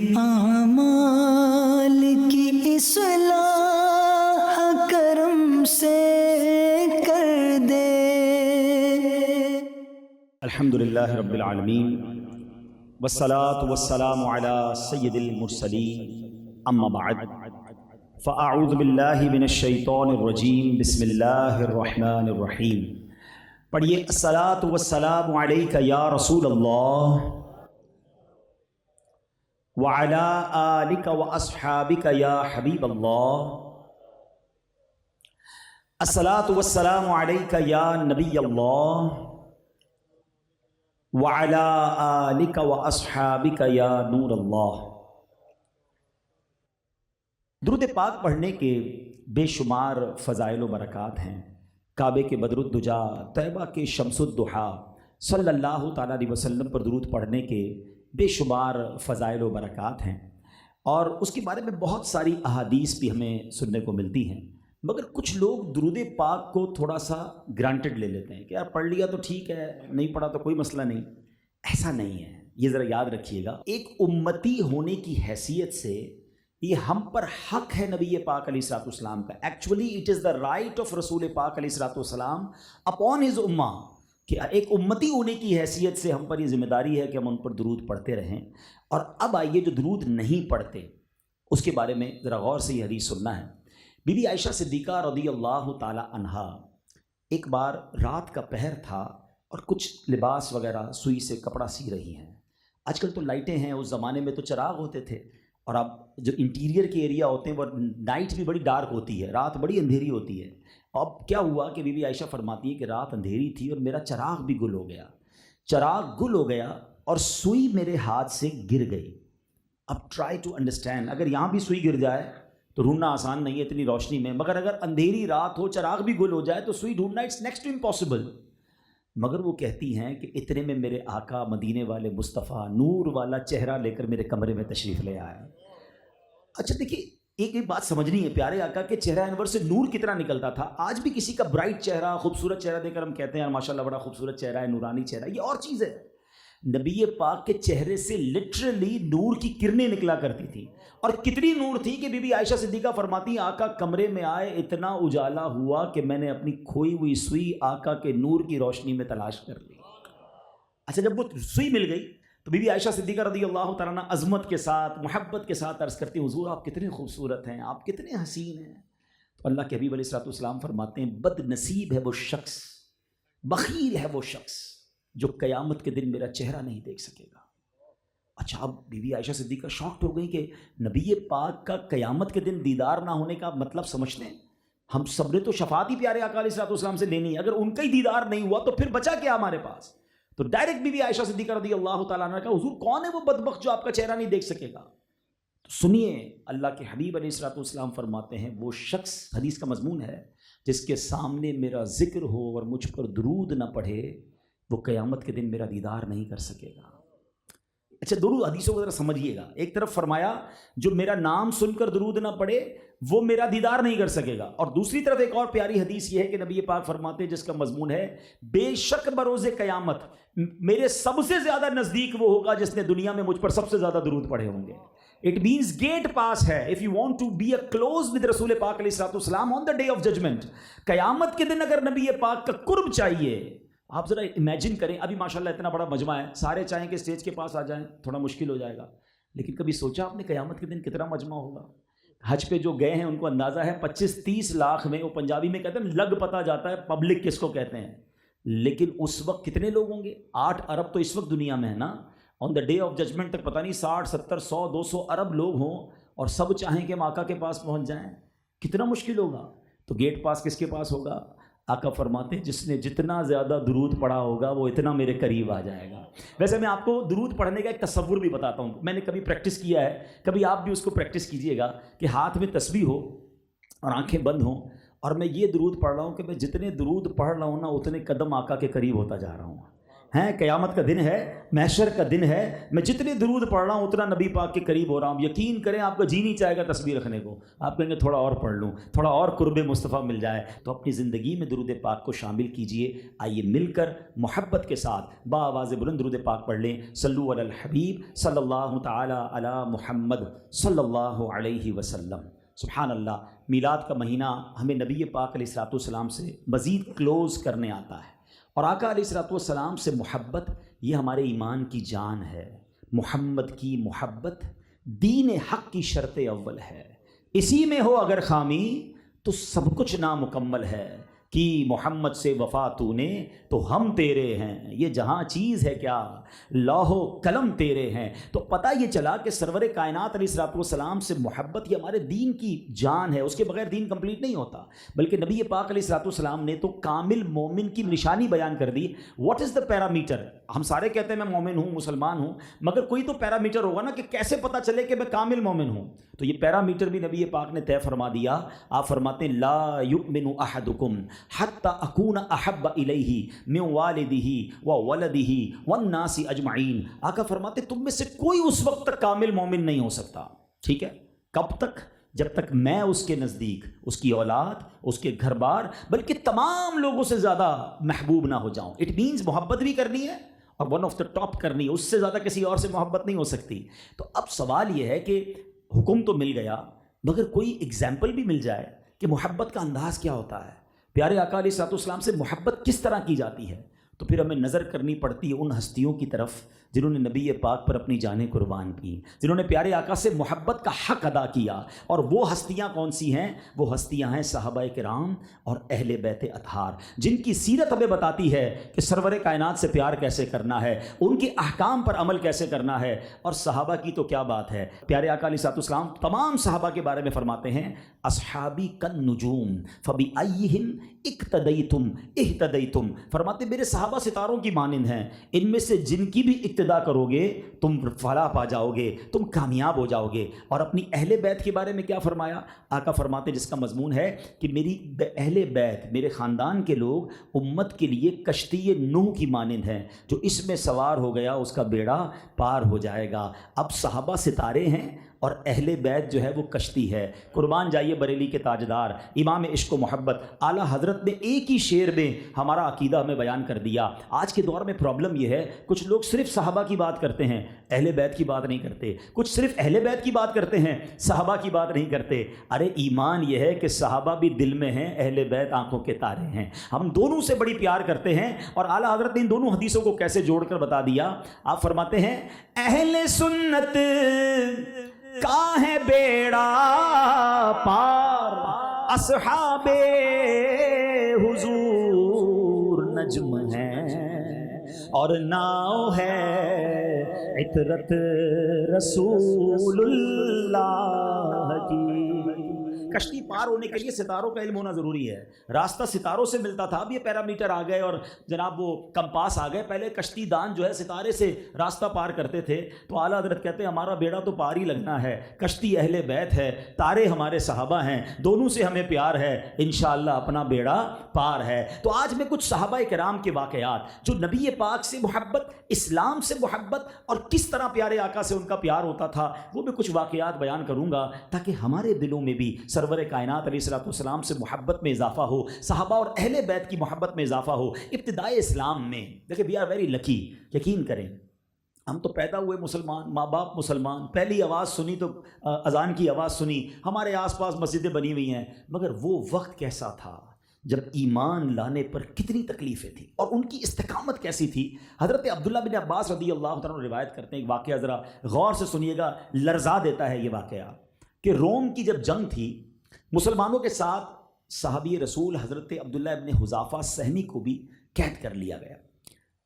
اعمال کی اصلاح کرم سے کر دے۔ الحمدللہ رب العالمین والصلاة والسلام علی سید المرسلین، اما بعد فاعوذ باللہ من الشیطان الرجیم، بسم اللہ الرحمن الرحیم۔ پڑھیے، الصلاۃ والسلام علیک یا رسول اللہ وعلی آلک واصحابک یا حبیب اللہ، الصلاۃ والسلام علیک یا نبی اللہ وعلی آلک واصحابک یا نور اللہ۔ درود پاک پڑھنے کے بے شمار فضائل و برکات ہیں۔ کعبے کے بدر الدجا، طیبہ کے شمس الضحیٰ، صلی اللہ تعالیٰ علیہ وسلم پر درود پڑھنے کے بے شمار فضائل و برکات ہیں، اور اس کے بارے میں بہت ساری احادیث بھی ہمیں سننے کو ملتی ہیں۔ مگر کچھ لوگ درود پاک کو تھوڑا سا گرانٹڈ لے لیتے ہیں کہ یار پڑھ لیا تو ٹھیک ہے، نہیں پڑھا تو کوئی مسئلہ نہیں۔ ایسا نہیں ہے، یہ ذرا یاد رکھیے گا۔ ایک امتی ہونے کی حیثیت سے یہ ہم پر حق ہے نبی پاک علیہ الصلوۃ والسلام کا۔ Actually it is the right of رسول پاک علیہ الصلوۃ والسلام اپون ہز امہ، کہ ایک امتی ہونے کی حیثیت سے ہم پر یہ ذمہ داری ہے کہ ہم ان پر درود پڑھتے رہیں۔ اور اب آئیے جو درود نہیں پڑھتے اس کے بارے میں ذرا غور سے یہ حدیث سننا ہے۔ بی بی عائشہ صدیقہ رضی اللہ تعالی عنہا ایک بار رات کا پہر تھا اور کچھ لباس وغیرہ سوئی سے کپڑا سی رہی ہیں۔ آج کل تو لائٹیں ہیں، اس زمانے میں تو چراغ ہوتے تھے، اور اب جو انٹیریئر کے ایریا ہوتے ہیں وہ نائٹ بھی بڑی ڈارک ہوتی ہے، رات بڑی اندھیری ہوتی ہے۔ اب کیا ہوا کہ بی بی عائشہ فرماتی ہے کہ رات اندھیری تھی اور میرا چراغ بھی گل ہو گیا، چراغ گل ہو گیا اور سوئی میرے ہاتھ سے گر گئی۔ اب ٹرائی ٹو انڈرسٹینڈ، اگر یہاں بھی سوئی گر جائے تو ڈھونڈنا آسان نہیں ہے اتنی روشنی میں، مگر اگر اندھیری رات ہو، چراغ بھی گل ہو جائے تو سوئی ڈھونڈنا اٹس نیکسٹ ٹو امپاسبل۔ مگر وہ کہتی ہیں کہ اتنے میں میرے آقا مدینے والے مصطفیٰ نور والا چہرہ لے کر میرے کمرے میں تشریف لے آئے۔ اچھا دیکھیے، ایک بات سمجھنی ہے، پیارے آقا کے چہرہ انور سے نور کتنا نکلتا تھا۔ آج بھی کسی کا برائٹ چہرہ، خوبصورت چہرہ دیکھ کر ہم کہتے ہیں ماشاءاللہ بڑا خوبصورت چہرہ ہے، نورانی چہرہ، یہ اور چیز ہے۔ نبی پاک کے چہرے سے لٹرلی نور کی کرنیں نکلا کرتی تھی، اور کتنی نور تھی کہ بی بی عائشہ صدیقہ فرماتی آقا کمرے میں آئے، اتنا اجالا ہوا کہ میں نے اپنی کھوئی ہوئی سوئی آقا کے نور کی روشنی میں تلاش کر لی۔ اچھا، جب وہ سوئی مل گئی تو بی بی عائشہ صدیقہ رضی اللہ تعالیٰ عنہ عظمت کے ساتھ، محبت کے ساتھ عرض کرتی ہیں حضور آپ کتنے خوبصورت ہیں، آپ کتنے حسین ہیں۔ تو اللہ کے حبیب علیہ الصلوۃ والسلام فرماتے ہیں بد نصیب ہے وہ شخص، بخیل ہے وہ شخص جو قیامت کے دن میرا چہرہ نہیں دیکھ سکے گا۔ اچھا، اب بی بی عائشہ صدیقہ شاکڈ ہو گئی کہ نبی پاک کا قیامت کے دن دیدار نہ ہونے کا مطلب سمجھتے ہیں؟ ہم سب نے تو شفاعت ہی پیارے آقا علیہ الصلوۃ والسلام سے لینی ہے، اگر ان کا ہی دیدار نہیں ہوا تو پھر بچا کیا ہمارے پاس؟ تو ڈائریکٹ بی بی عائشہ صدیقہ رضی اللہ تعالیٰ عنہ کا حضور کون ہے وہ بدبخت جو آپ کا چہرہ نہیں دیکھ سکے گا؟ تو سنیے، اللہ کے حبیب علیہ الصلوۃ والسلام فرماتے ہیں وہ شخص، حدیث کا مضمون ہے، جس کے سامنے میرا ذکر ہو اور مجھ پر درود نہ پڑھے وہ قیامت کے دن میرا دیدار نہیں کر سکے گا۔ اچھا، درود حدیثوں کو ذرا سمجھیے گا۔ ایک طرف فرمایا جو میرا نام سن کر درود نہ پڑھے وہ میرا دیدار نہیں کر سکے گا، اور دوسری طرف ایک اور پیاری حدیث یہ ہے کہ نبی پاک فرماتے ہیں جس کا مضمون ہے بے شک بروز قیامت میرے سب سے زیادہ نزدیک وہ ہوگا جس نے دنیا میں مجھ پر سب سے زیادہ درود پڑھے ہوں گے۔ اٹ مینس گیٹ پاس ہے if you want to be a close with رسول پاک علیہ الصلوۃ والسلام on the day of judgment. قیامت کے دن اگر نبی پاک کا قرب چاہیے، آپ ذرا امیجن کریں، ابھی ماشاءاللہ اتنا بڑا مجمع ہے، سارے چاہیں کہ اسٹیج کے پاس آ جائیں، تھوڑا مشکل ہو جائے گا، لیکن کبھی سوچا آپ نے قیامت کے دن کتنا مجمع ہوگا؟ حج پہ جو گئے ہیں ان کو اندازہ ہے 25-30 لاکھ میں، وہ پنجابی میں کہتے ہیں لگ پتہ جاتا ہے پبلک کس کو کہتے ہیں، لیکن اس وقت کتنے لوگ ہوں گے؟ 8 ارب تو اس وقت دنیا میں ہے نا، آن دا ڈے آف ججمنٹ تک پتہ نہیں 60 70 100 200 ارب لوگ ہوں، اور سب چاہیں کہ ہم آقا کے پاس پہنچ جائیں، کتنا مشکل ہوگا؟ تو گیٹ پاس کس کے پاس ہوگا؟ آقا فرماتے ہیں جس نے جتنا زیادہ درود پڑھا ہوگا وہ اتنا میرے قریب آ جائے گا۔ ویسے میں آپ کو درود پڑھنے کا ایک تصور بھی بتاتا ہوں، میں نے کبھی پریکٹس کیا ہے، کبھی آپ بھی اس کو پریکٹس کیجئے گا کہ ہاتھ میں تسبیح ہو اور آنکھیں بند ہوں، اور میں یہ درود پڑھ رہا ہوں کہ میں جتنے درود پڑھ رہا ہوں نا اتنے قدم آقا کے قریب ہوتا جا رہا ہوں۔ ہیں قیامت کا دن ہے، محشر کا دن ہے، میں جتنے درود پڑھ رہا ہوں اتنا نبی پاک کے قریب ہو رہا ہوں. یقین کریں آپ کا جی نہیں چاہے گا تسبیح رکھنے کو، آپ کہیں گے تھوڑا اور پڑھ لوں، تھوڑا اور قرب مصطفیٰ مل جائے. تو اپنی زندگی میں درود پاک کو شامل کیجئے. آئیے مل کر محبت کے ساتھ بآواز بلند درود پاک پڑھ لیں. صلو علی الحبیب صلی اللہ تعالی علی محمد صلی اللہ علیہ وسلم. سبحان اللہ. میلاد کا مہینہ ہمیں نبی پاک علیہ الصلوۃ والسلام سے مزید کلوز کرنے آتا ہے، اور آقا علیہ الصلوۃ والسلام سے محبت یہ ہمارے ایمان کی جان ہے. محمد کی محبت دین حق کی شرط اول ہے. اسی میں ہو اگر خامی تو سب کچھ نامکمل ہے. کہ محمد سے وفا تو نے تو ہم تیرے ہیں، یہ جہاں چیز ہے کیا لوح و قلم تیرے ہیں. تو پتہ یہ چلا کہ سرور کائنات علیہ الصلوۃ والسلام سے محبت یہ ہمارے دین کی جان ہے. اس کے بغیر دین کمپلیٹ نہیں ہوتا. بلکہ نبی پاک علیہ الصلوۃ والسلام نے تو کامل مومن کی نشانی بیان کر دی. What is the parameter? ہم سارے کہتے ہیں میں مومن ہوں، مسلمان ہوں، مگر کوئی تو پیرامیٹر ہوگا نا کہ کیسے پتہ چلے کہ میں کامل مومن ہوں. تو یہ پیرامیٹر بھی نبی پاک نے طے فرما دیا. آپ فرماتے ہیں لا یؤمن احدکم حتی اکون احب الیہ من والدہ وولدہ والناس اجمعین. آقا فرماتے تم میں سے کوئی اس وقت تک کامل مومن نہیں ہو سکتا. ٹھیک ہے، کب تک؟ جب تک میں اس کے نزدیک، اس کی اولاد، اس کے گھر بار، بلکہ تمام لوگوں سے زیادہ محبوب نہ ہو جاؤں. اٹ مینز محبت بھی کرنی ہے اور ون آف دا ٹاپ کرنی ہے، اس سے زیادہ کسی اور سے محبت نہیں ہو سکتی. تو اب سوال یہ ہے کہ حکم تو مل گیا، مگر کوئی اگزامپل بھی مل جائے کہ محبت کا انداز کیا ہوتا ہے. پیارے آقا علیہ الصلوۃ والسلام سے محبت کس طرح کی جاتی ہے. تو پھر ہمیں نظر کرنی پڑتی ہے ان ہستیوں کی طرف جنہوں نے نبی پاک پر اپنی جانیں قربان کی، جنہوں نے پیارے آقا سے محبت کا حق ادا کیا. اور وہ ہستیاں کون سی ہیں؟ وہ ہستیاں ہیں صحابہ کرام اور اہل بیت اطہار، جن کی سیرت ہمیں بتاتی ہے کہ سرور کائنات سے پیار کیسے کرنا ہے، ان کے احکام پر عمل کیسے کرنا ہے. اور صحابہ کی تو کیا بات ہے. پیارے آقا علیہ الصلوۃ والسلام تمام صحابہ کے بارے میں فرماتے ہیں اصحابی کالنجوم فبأیہم اقتدیتم اہتدیتم. فرماتے میرے صحابہ ستاروں کی مانند ہیں، ان میں سے جن کی بھی اقتدا کرو گے تم فلاح پا جاؤ گے، تم کامیاب ہو جاؤ گے. اور اپنی اہل بیت کے بارے میں کیا فرمایا؟ آقا فرماتے جس کا مضمون ہے کہ میری اہل بیت، میرے خاندان کے لوگ امت کے لیے کشتی نوح کی مانند ہیں، جو اس میں سوار ہو گیا اس کا بیڑا پار ہو جائے گا. اب صحابہ ستارے ہیں اور اہل بیت جو ہے وہ کشتی ہے. قربان جائیے بریلی کے تاجدار امام عشق و محبت اعلیٰ حضرت نے ایک ہی شعر میں ہمارا عقیدہ ہمیں بیان کر دیا. آج کے دور میں پرابلم یہ ہے کچھ لوگ صرف صحابہ کی بات کرتے ہیں، اہل بیت کی بات نہیں کرتے. کچھ صرف اہل بیت کی بات کرتے ہیں، صحابہ کی بات نہیں کرتے. ارے ایمان یہ ہے کہ صحابہ بھی دل میں ہیں، اہل بیت آنکھوں کے تارے ہیں. ہم دونوں سے بڑی پیار کرتے ہیں. اور اعلیٰ حضرت نے ان دونوں حدیثوں کو کیسے جوڑ کر بتا دیا. آپ فرماتے ہیں اہل سنت کا ہے بیڑا پار، اصحاب حضور نجم ہیں اور ناؤ ہے عطرت رسول اللہ کی. کشتی پار ہونے کے لیے ستاروں کا علم ہونا ضروری ہے. راستہ ستاروں سے ملتا تھا، اب یہ پیرامیٹر آ گئے اور جناب وہ کمپاس آ گئے. پہلے کشتی دان جو ہے ستارے سے راستہ پار کرتے تھے. تو اعلیٰ حضرت کہتے ہیں ہمارا بیڑا تو پار ہی لگنا ہے. کشتی اہل بیت ہے، تارے ہمارے صحابہ ہیں، دونوں سے ہمیں پیار ہے، انشاءاللہ اپنا بیڑا پار ہے. تو آج میں کچھ صحابہ کرام کے واقعات جو نبی پاک سے محبت، اسلام سے محبت اور کس طرح پیارے آقا سے ان کا پیار ہوتا تھا وہ میں کچھ واقعات بیان کروں گا تاکہ ہمارے دلوں میں بھی سرور کائنات علیہ الصلوۃ والسلام سے محبت میں اضافہ ہو، صحابہ اور اہل بیت کی محبت میں اضافہ ہو. ابتدائے اسلام میں دیکھیں وی آر ویری لکی. یقین کریں ہم تو پیدا ہوئے مسلمان، ماں باپ مسلمان، پہلی آواز سنی تو اذان کی آواز سنی، ہمارے آس پاس مسجدیں بنی ہوئی ہیں. مگر وہ وقت کیسا تھا جب ایمان لانے پر کتنی تکلیفیں تھیں اور ان کی استقامت کیسی تھی. حضرت عبداللہ بن عباس رضی اللہ تعالیٰ عنہ روایت کرتے ہیں ایک واقعہ، ذرا غور سے سنیے گا، لرزا دیتا ہے یہ واقعہ. کہ روم کی جب جنگ تھی مسلمانوں کے ساتھ صحابی رسول حضرت عبداللہ ابن حذافہ سہمی کو بھی قید کر لیا گیا.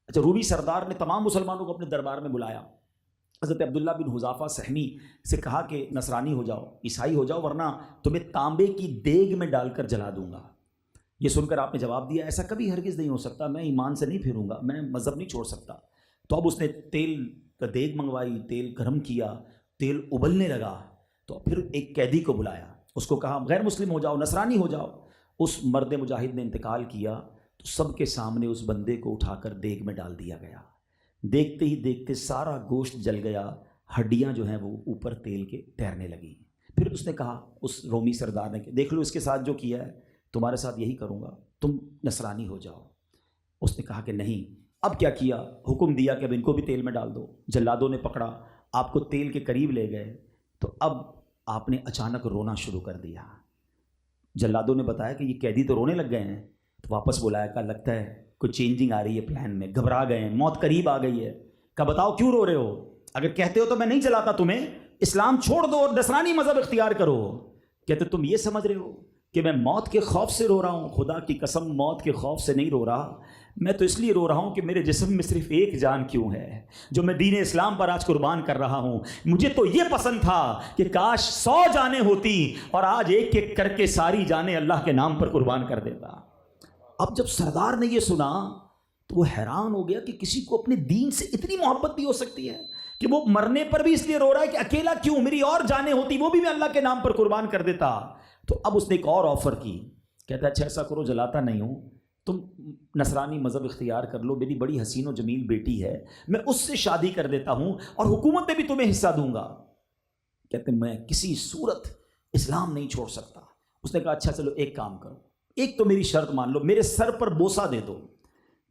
اچھا، رومی سردار نے تمام مسلمانوں کو اپنے دربار میں بلایا. حضرت عبداللہ بن حذافہ سہمی سے کہا کہ نصرانی ہو جاؤ، عیسائی ہو جاؤ، ورنہ تمہیں تانبے کی دیگ میں ڈال کر جلا دوں گا. یہ سن کر آپ نے جواب دیا ایسا کبھی ہرگز نہیں ہو سکتا، میں ایمان سے نہیں پھروں گا، میں مذہب نہیں چھوڑ سکتا. تو اب اس نے تیل کا دیگ منگوائی، تیل گرم کیا، تیل ابلنے لگا. تو پھر ایک قیدی کو بلایا، اس کو کہا غیر مسلم ہو جاؤ، نصرانی ہو جاؤ. اس مرد مجاہد نے انتقال کیا. تو سب کے سامنے اس بندے کو اٹھا کر دیگ میں ڈال دیا گیا. دیکھتے ہی دیکھتے سارا گوشت جل گیا، ہڈیاں جو ہیں وہ اوپر تیل کے تیرنے لگیں. پھر اس نے کہا، اس رومی سردار نے کہ دیکھ لو اس کے ساتھ جو کیا ہے، تمہارے ساتھ یہی کروں گا، تم نصرانی ہو جاؤ. اس نے کہا کہ نہیں. اب کیا کیا؟ حکم دیا کہ اب ان کو بھی تیل میں ڈال دو. جلادوں نے پکڑا، آپ کو تیل کے قریب لے گئے تو اب آپ نے اچانک رونا شروع کر دیا. جلادوں نے بتایا کہ یہ قیدی تو رونے لگ گئے ہیں. تو واپس بلایا، کہا لگتا ہے کوئی چینجنگ آ رہی ہے پلان میں، گھبرا گئے ہیں، موت قریب آ گئی ہے. کہا بتاؤ کیوں رو رہے ہو؟ اگر کہتے ہو تو میں نہیں چلاتا تمہیں، اسلام چھوڑ دو اور نصرانی مذہب اختیار کرو. کہتے تم یہ سمجھ رہے ہو کہ میں موت کے خوف سے رو رہا ہوں؟ خدا کی قسم موت کے خوف سے نہیں رو رہا. میں تو اس لیے رو رہا ہوں کہ میرے جسم میں صرف ایک جان کیوں ہے جو میں دین اسلام پر آج قربان کر رہا ہوں. مجھے تو یہ پسند تھا کہ کاش 100 جانیں ہوتی اور آج ایک ایک کر کے ساری جانیں اللہ کے نام پر قربان کر دیتا. اب جب سردار نے یہ سنا تو وہ حیران ہو گیا کہ کسی کو اپنے دین سے اتنی محبت بھی ہو سکتی ہے کہ وہ مرنے پر بھی اس لیے رو رہا ہے کہ اکیلا کیوں، میری اور جانیں ہوتی وہ بھی میں اللہ کے نام پر قربان کر دیتا. تو اب اس نے ایک اور آفر کی. کہتا ہے اچھا ایسا کرو، جلاتا نہیں ہوں، تم نصرانی مذہب اختیار کر لو، میری بڑی حسین و جمیل بیٹی ہے، میں اس سے شادی کر دیتا ہوں اور حکومت میں بھی تمہیں حصہ دوں گا. کہتے میں کسی صورت اسلام نہیں چھوڑ سکتا. اس نے کہا اچھا چلو ایک کام کرو، ایک تو میری شرط مان لو، میرے سر پر بوسہ دے دو،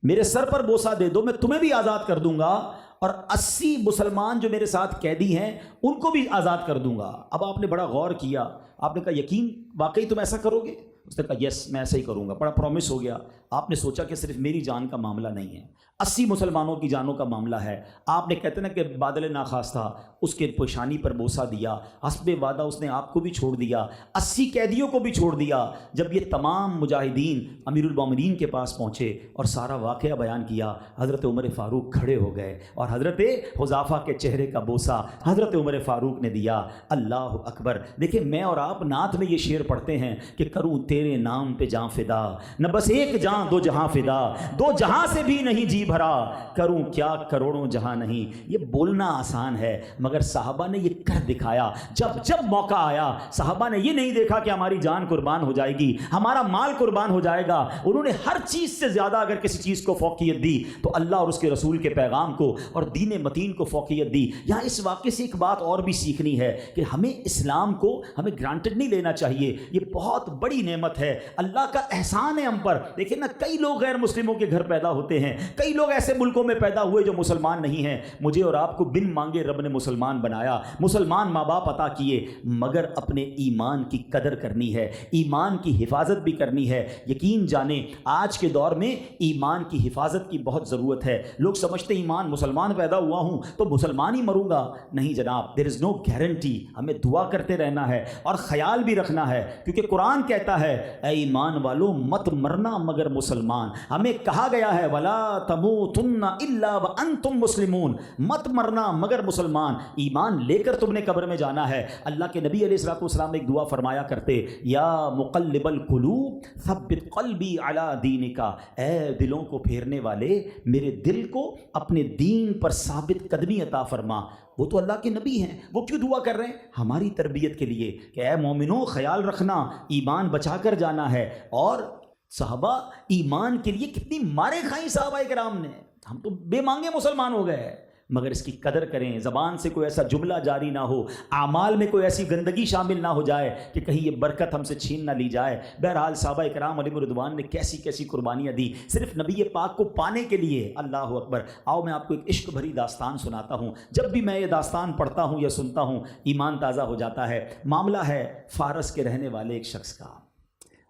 میرے سر پر بوسہ دے دو، میں تمہیں بھی آزاد کر دوں گا اور 80 مسلمان جو میرے ساتھ قیدی ہیں ان کو بھی آزاد کر دوں گا. اب آپ نے بڑا غور کیا، آپ نے کہا یقین واقعی تم ایسا کرو گے؟ اس نے کہا یس میں ایسا ہی کروں گا. بڑا پرومس ہو گیا. آپ نے سوچا کہ صرف میری جان کا معاملہ نہیں ہے، 80 مسلمانوں کی جانوں کا معاملہ ہے. آپ نے کہتے نا کہ بادل ناخواستہ اس کے پیشانی پر بوسہ دیا، حسب وعدہ اس نے آپ کو بھی چھوڑ دیا، 80 قیدیوں کو بھی چھوڑ دیا. جب یہ تمام مجاہدین امیر المومنین کے پاس پہنچے اور سارا واقعہ بیان کیا، حضرت عمر فاروق کھڑے ہو گئے اور حضرت حذیفہ کے چہرے کا بوسہ حضرت عمر فاروق نے دیا. اللہ اکبر. دیکھیں میں اور آپ نعت میں یہ شعر پڑھتے ہیں کہ کروں تیرے نام پہ جاں فدا، نہ بس ایک جاں دو جہاں فدا، دو جہاں سے بھی نہیں جی بھرا، کروں کیا کروڑوں جہاں نہیں. یہ بولنا آسان ہے مگر صحابہ نے یہ کر دکھایا. جب موقع آیا صحابہ نے یہ نہیں دیکھا کہ ہماری جان قربان ہو جائے گی، ہمارا مال قربان ہو جائے گا. انہوں نے ہر چیز سے زیادہ اگر کسی چیز کو فوقیت دی تو اللہ اور اس کے رسول کے پیغام کو اور دین متین کو فوقیت دی. یہاں اس واقعے سے ایک بات اور بھی سیکھنی ہے کہ ہمیں اسلام کو ہمیں گرانٹڈ نہیں لینا چاہیے. یہ بہت بڑی نعمت ہے، اللہ کا احسان ہے ہم پر. دیکھیں نا کئی لوگ غیر مسلموں کے گھر پیدا ہوتے ہیں، کئی لوگ ایسے ملکوں میں پیدا ہوئے جو مسلمان نہیں ہیں. مجھے اور آپ کو بن مانگے رب نے مسلمان بنایا، مسلمان ماں باپ عطا کیے، مگر اپنے ایمان کی قدر کرنی ہے، ایمان کی حفاظت بھی کرنی ہے. یقین جانیں آج کے دور میں ایمان کی حفاظت کی بہت ضرورت ہے. لوگ سمجھتے ہیں ایمان مسلمان پیدا ہوا ہوں تو مسلمان ہی مروں گا. نہیں جناب، دیر از نو گارنٹی. ہمیں دعا کرتے رہنا ہے اور خیال بھی رکھنا ہے کیونکہ قرآن کہتا ہے اے ایمان والو مت مرنا مگر مسلمان. ہمیں کہا گیا ہے ولا تموتن الا وانتم مسلمون، مت مرنا مگر مسلمان. ایمان لے کر تم نے قبر میں جانا ہے. اللہ کے نبی علیہ الصلوۃ والسلام نے ایک دعا فرمایا کرتے، یا مقلب القلوب ثبت قلبی علی دینک، اے دلوں کو پھیرنے والے میرے دل کو اپنے دین پر ثابت قدمی عطا فرما. وہ تو اللہ کے نبی ہیں، وہ کیوں دعا کر رہے ہیں؟ ہماری تربیت کے لیے کہ اے مومنوں خیال رکھنا، ایمان بچا کر جانا ہے. اور صحابہ ایمان کے لیے کتنی مارے کھائیں صحابہ کرام نے. ہم تو بے مانگے مسلمان ہو گئے ہیں، مگر اس کی قدر کریں. زبان سے کوئی ایسا جملہ جاری نہ ہو، اعمال میں کوئی ایسی گندگی شامل نہ ہو جائے کہ کہیں یہ برکت ہم سے چھین نہ لی جائے. بہرحال صحابہ کرام علیہم رضوان نے کیسی کیسی قربانیاں دی صرف نبی پاک کو پانے کے لیے. اللہ اکبر. آؤ میں آپ کو ایک عشق بھری داستان سناتا ہوں. جب بھی میں یہ داستان پڑھتا ہوں یا سنتا ہوں ایمان تازہ ہو جاتا ہے. معاملہ ہے فارس کے رہنے والے ایک شخص کا،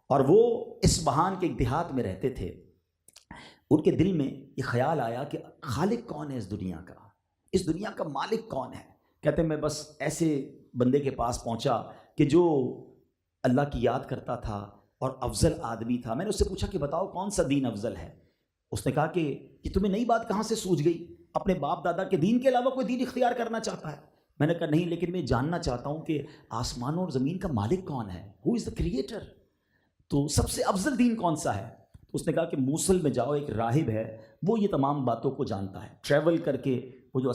اور وہ اصفہان کے ایک دیہات میں رہتے تھے. ان کے دل میں یہ خیال آیا کہ خالق کون ہے اس دنیا کا، اس دنیا کا مالک کون ہے. کہتے ہیں میں بس ایسے بندے کے پاس پہنچا کہ جو اللہ کی یاد کرتا تھا اور افضل آدمی تھا. میں نے اس سے پوچھا کہ بتاؤ کون سا دین افضل ہے. اس نے کہا کہ یہ تمہیں نئی بات کہاں سے سوچ گئی، اپنے باپ دادا کے دین کے علاوہ کوئی دین اختیار کرنا چاہتا ہے. میں نے کہا نہیں، لیکن میں جاننا چاہتا ہوں کہ آسمانوں اور زمین کا مالک کون ہے، ہو از دا کریٹر، تو سب سے افضل دین کون سا ہے. اس نے کہا کہ موصل میں جاؤ، ایک راہب ہے وہ یہ تمام باتوں کو جانتا ہے. ٹریول کر کے وہ جو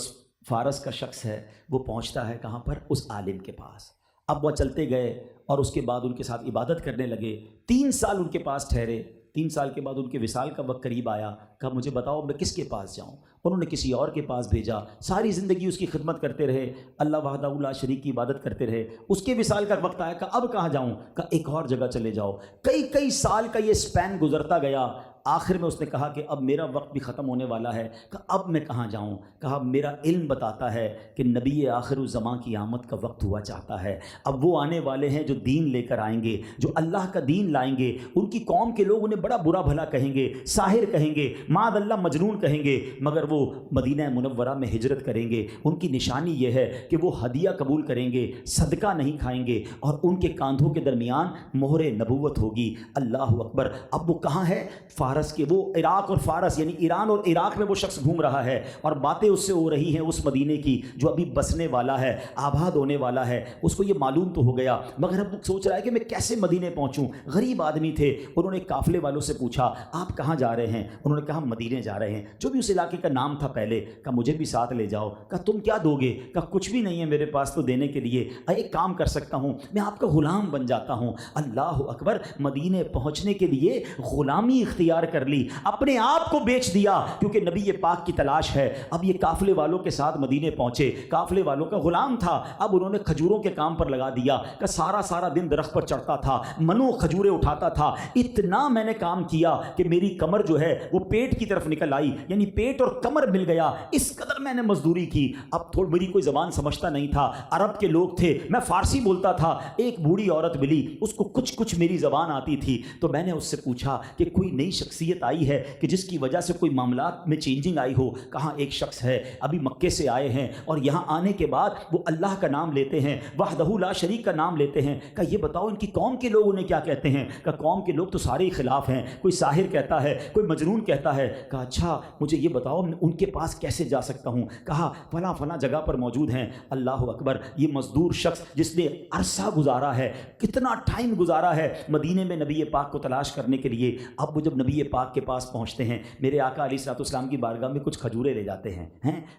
فارس کا شخص ہے وہ پہنچتا ہے کہاں پر، اس عالم کے پاس. اب وہ چلتے گئے اور اس کے بعد ان کے ساتھ عبادت کرنے لگے. 3 سال ان کے پاس ٹھہرے. 3 سال کے بعد ان کے وصال کا وقت قریب آیا، کہا مجھے بتاؤ میں کس کے پاس جاؤں؟ انہوں نے کسی اور کے پاس بھیجا، ساری زندگی اس کی خدمت کرتے رہے، اللہ وحدہ لا شریک کی عبادت کرتے رہے۔ اس کے وصال کا وقت آیا، کہا اب کہاں جاؤں؟ کہا ایک اور جگہ چلے جاؤ۔ کئی سال کا یہ سپین گزرتا گیا، آخر میں اس نے کہا کہ اب میرا وقت بھی ختم ہونے والا ہے، کہا اب میں کہاں جاؤں؟ کہا میرا علم بتاتا ہے کہ نبی آخر الزماں کی آمد کا وقت ہوا چاہتا ہے، اب وہ آنے والے ہیں جو دین لے کر آئیں گے، جو اللہ کا دین لائیں گے۔ ان کی قوم کے لوگ انہیں بڑا برا بھلا کہیں گے، ساحر کہیں گے، معاذ اللہ مجنون کہیں گے، مگر وہ مدینہ منورہ میں ہجرت کریں گے۔ ان کی نشانی یہ ہے کہ وہ ہدیہ قبول کریں گے، صدقہ نہیں کھائیں گے، اور ان کے کاندھوں کے درمیان مہر نبوت ہوگی۔ اللہ اکبر۔ اب وہ کہاں ہے؟ فارس کے، وہ عراق اور فارس یعنی ایران اور عراق میں وہ شخص گھوم رہا ہے، اور باتیں اس سے ہو رہی ہیں اس مدینے کی جو ابھی بسنے والا ہے، آباد ہونے والا ہے۔ اس کو یہ معلوم تو ہو گیا، مگر اب وہ سوچ رہا ہے کہ میں کیسے مدینے پہنچوں۔ غریب آدمی تھے، انہوں نے قافلے والوں سے پوچھا آپ کہاں جا رہے ہیں؟ انہوں نے کہا ہم مدینے جا رہے ہیں، جو بھی اس علاقے کا نام تھا پہلے۔ کہا مجھے بھی ساتھ لے جاؤ۔ کہا تم کیا دو گے؟ کہا کچھ بھی نہیں ہے میرے پاس تو دینے کے لیے، ایک کام کر سکتا ہوں، میں آپ کا غلام بن جاتا ہوں۔ اللہ اکبر۔ مدینے پہنچنے کے لیے غلامی اختیار کر لی، اپنے آپ کو بیچ دیا، کیونکہ نبی پاک کی تلاش ہے۔ اب یہ قافلے والوں کے ساتھ مدینے پہنچے، قافلے والوں کا غلام تھا، اب انہوں نے کھجوروں کے کام پر لگا دیا کہ سارا دن درخت پر چڑھتا تھا، منو کھجوریں اٹھاتا تھا۔ اتنا میں نے کام کیا کہ میری کمر جو ہے وہ پیٹ کی طرف نکل آئی، یعنی پیٹ اور کمر مل گیا، اس قدر میں نے مزدوری کی۔ اب تھوڑی میری کوئی زبان سمجھتا نہیں تھا، عرب کے لوگ تھے، میں فارسی بولتا تھا۔ ایک بوڑھی عورت ملی، اس کو کچھ میری زبان آتی تھی، تو میں نے اس سے پوچھا کہ کوئی نئی شخصیت آئی ہے کہ جس کی وجہ سے کوئی معاملات میں چینجنگ آئی ہو؟ کہاں ایک شخص ہے، ابھی مکے سے آئے ہیں، اور یہاں آنے کے بعد وہ اللہ کا نام لیتے ہیں، وحدہ لا شریک کا نام لیتے ہیں۔ کہا یہ بتاؤ ان کی قوم کے لوگ انہیں کیا کہتے ہیں؟ کہا قوم کے لوگ تو سارے ہی خلاف ہیں، کوئی ساحر کہتا ہے، کوئی مجنون کہتا ہے۔ کہا اچھا مجھے یہ بتاؤ میں ان کے پاس کیسے جا سکتا ہوں؟ کہا فلاں جگہ پر موجود ہیں۔ اللہ اکبر۔ یہ مزدور شخص جس نے عرصہ گزارا ہے، کتنا ٹائم گزارا ہے مدینے میں نبی پاک کو تلاش کرنے کے لیے، اب وہ جب نبی پاک کے پاس پہنچتے ہیں، میرے آقا علیہ الصلوۃ والسلام کی بارگاہ میں کچھ کھجوریں لے جاتے ہیں۔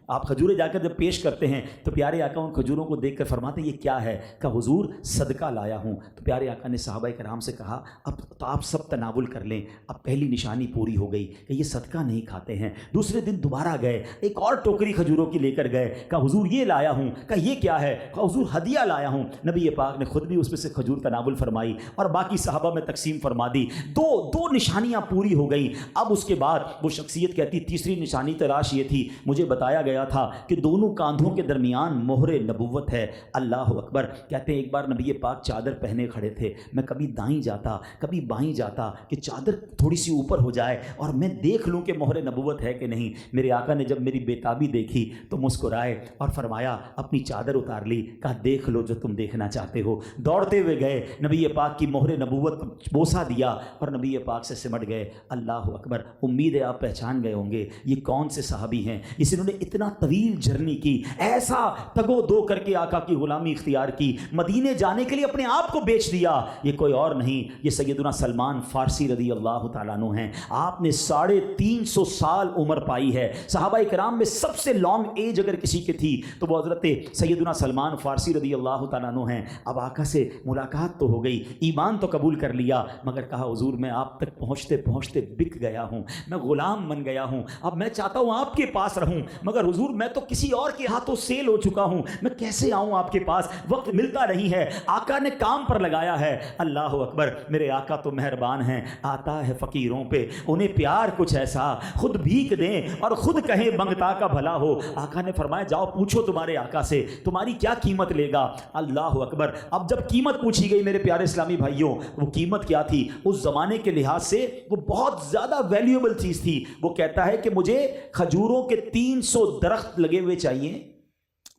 آپ کھجوریں جا کر جب پیش کرتے ہیں تو پیارے آقا ان کھجوروں کو دیکھ کر فرماتے ہیں یہ کیا ہے؟ کہ حضور صدقہ لایا ہوں۔ تو پیارے آقا نے صحابہ کرام سے کہا اب تو آپ سب تناول کر لیں، اب پہلی نشانی پوری ہو گئی کہ یہ صدقہ نہیں کھاتے ہیں۔ دوسرے دن دوبارہ گئے، ایک اور ٹوکری کھجوروں کی لے کر گئے، کہا حضور یہ لایا ہوں۔ کہا یہ کیا ہے؟ کہا حضور ہدیہ لایا ہوں۔ نبی پاک نے خود بھی اس میں سے کھجور تناول فرمائی اور باقی صحابہ میں تقسیم فرما دی۔ دو نشانیاں پوری ہو گئی۔ اب اس کے بعد وہ شخصیت کہتی تیسری نشانی تلاش یہ تھی، مجھے بتایا گیا تھا کہ دونوں کاندھوں کے درمیان مہر نبوت ہے۔ اللہ اکبر۔ کہتے ہیں ایک بار نبی پاک چادر پہنے کھڑے تھے، میں کبھی دائیں جاتا کبھی بائیں جاتا کہ چادر تھوڑی سی اوپر ہو جائے اور میں دیکھ لوں کہ مہر نبوت ہے کہ نہیں۔ میرے آقا نے جب میری بےتابی دیکھی تو مسکرائے اور فرمایا اپنی چادر اتار لی، کہا دیکھ لو جو تم دیکھنا چاہتے ہو۔ دوڑتے ہوئے گئے، نبی پاک کی مہر نبوت بوسہ دیا اور نبی پاک سے سمٹ گئے۔ اللہ اکبر۔ امید ہے آپ پہچان گئے ہوں گے یہ کون سے صحابی ہیں جس انہوں نے اتنا طویل جرنی کی، ایسا تگو دو کر کے آقا کی غلامی اختیار کی، مدینے جانے کے لیے اپنے آپ کو بیچ دیا۔ یہ کوئی اور نہیں، یہ سیدنا سلمان فارسی رضی اللہ تعالیٰ عنہ ہیں۔ آپ نے 350 سال عمر پائی ہے۔ صحابہ کرام میں سب سے لانگ ایج اگر کسی کی تھی تو وہ حضرت سیدنا سلمان فارسی رضی اللہ تعالیٰ عنہ ہیں۔ اب آقا سے ملاقات تو ہو گئی، ایمان تو قبول کر لیا، مگر کہا حضور میں آپ تک پہنچتے پہنچتے بک گیا ہوں، میں غلام بن گیا ہوں، اب میں چاہتا ہوں آپ کے پاس رہوں، مگر حضور میں تو کسی اور کے ہاتھوں سیل ہو چکا ہوں، میں کیسے آؤں آپ کے پاس؟ وقت ملتا نہیں ہے، آقا نے کام پر لگایا ہے۔ اللہ اکبر۔ میرے آقا تو مہربان ہیں، آتا ہے فقیروں پہ انہیں پیار کچھ ایسا، خود بھیک دیں اور خود کہیں منگتا کا بھلا ہو۔ آقا نے فرمایا جاؤ پوچھو تمہارے آقا سے تمہاری کیا قیمت لے گا۔ اللہ اکبر۔ اب جب قیمت پوچھی گئی میرے پیارے اسلامی بھائیوں، وہ قیمت کیا تھی؟ اس زمانے کے لحاظ سے وہ بہت زیادہ ویلیوبل چیز تھی۔ وہ کہتا ہے کہ مجھے کھجوروں کے 300 درخت لگے ہوئے چاہیے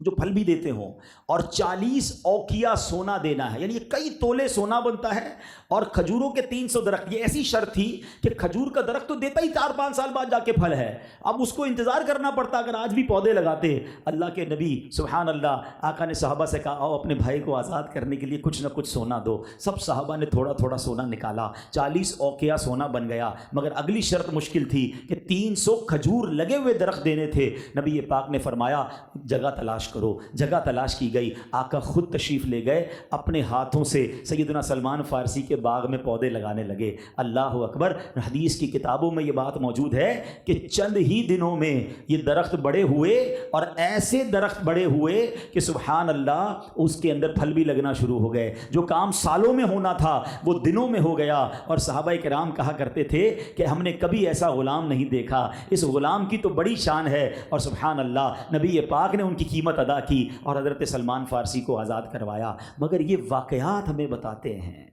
جو پھل بھی دیتے ہوں، اور 40 اوقیہ سونا دینا ہے، یعنی کئی تولے سونا بنتا ہے، اور کھجوروں کے 300 درخت۔ یہ ایسی شرط تھی کہ کھجور کا درخت تو دیتا ہی 4-5 سال بعد جا کے پھل ہے، اب اس کو انتظار کرنا پڑتا اگر آج بھی پودے لگاتے۔ اللہ کے نبی سبحان اللہ، آقا نے صحابہ سے کہا آؤ اپنے بھائی کو آزاد کرنے کے لیے کچھ نہ کچھ سونا دو۔ سب صحابہ نے تھوڑا تھوڑا سونا نکالا، 40 اوقیہ سونا بن گیا، مگر اگلی شرط مشکل تھی کہ 300 کھجور لگے ہوئے درخت دینے تھے۔ نبی پاک نے فرمایا جگہ تلاش کرو. جگہ تلاش کی گئی, آقا خود تشریف لے گئے, اپنے ہاتھوں سے سیدنا سلمان فارسی کے باغ میں پودے لگانے لگے. اللہ اکبر. حدیث کی کتابوں میں یہ بات موجود ہے کہ چند ہی دنوں میں یہ درخت بڑے ہوئے, اور ایسے درخت بڑے ہوئے کہ سبحان اللہ اس کے اندر پھل بھی لگنا شروع ہو گئے. جو کام سالوں میں ہونا تھا وہ دنوں میں ہو گیا. اور صحابہ کرام کہا کرتے تھے کہ ہم نے کبھی ایسا غلام نہیں دیکھا, اس غلام کی تو بڑی شان ہے. اور سبحان اللہ نبی پاک نے ان کی قیمت ادا کی اور حضرت سلمان فارسی کو آزاد کروایا. مگر یہ واقعات ہمیں بتاتے ہیں